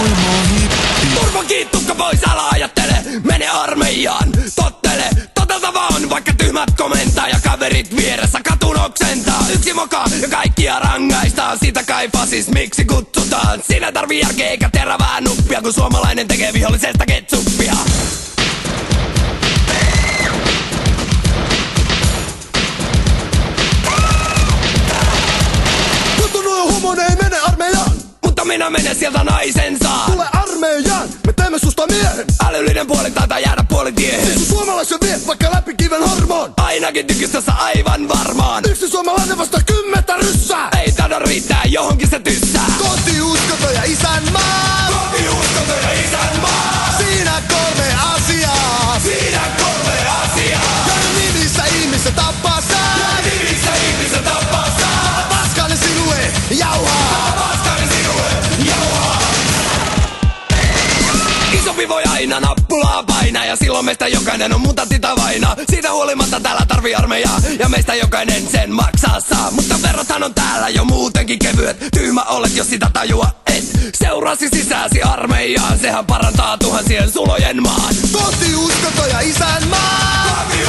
Voimaa hippi. Turbo kiittukka pois, älä ajattele. Mene armeijaan, tottele. Toteuta vaan, vaikka tyhmät komentaa ja kaverit vieressä katun oksentaa. Yksi moka ja kaikkia rangaistaan. Siitä kai fasismiksi kutsutaan. Siinä tarvii järkeä eikä terävää nuppia, kun suomalainen tekee vihollisesta ketsuppia. Homonen ei mene armeijaan, mutta minä menen sieltä naisen saa. tule armeijaan, me teemme susta miehen. Älyllinen puoli taitaa jäädä puolitiehen. Sun suomalaisen vie vaikka läpi kiven harmaan. Ainakin tykistössä aivan varmaan. Yksi suomalainen vasta 10 ryssää. Ei taida riittää, johonkin se tyssää. Koti, uskonto ja isänmaa. Koti, uskonto ja isänmaa. Siinä 3 asiaa. Siinä 3 asiaa. Joiden nimissä ihmiset tappaa sää. Nimissä ihmiset tappaa saa. Paskainen sinue jauhaa. Paskainen sinulle jauhaa. Isompi voi aina nappulaa painaa. Ja silloin meistä jokainen on mutantti tavaina. Siitä huolimatta täällä tarvii armeijaa. Ja meistä jokainen sen maksaa saa. Mutta verrathan on täällä jo muutenkin kevyet. Tyhmä olet, jos sitä tajua et. Seurasi sisääsi armeijaan. Sehän parantaa tuhansien sulojen maan. Koti, uskonto ja isänmaa. Koti,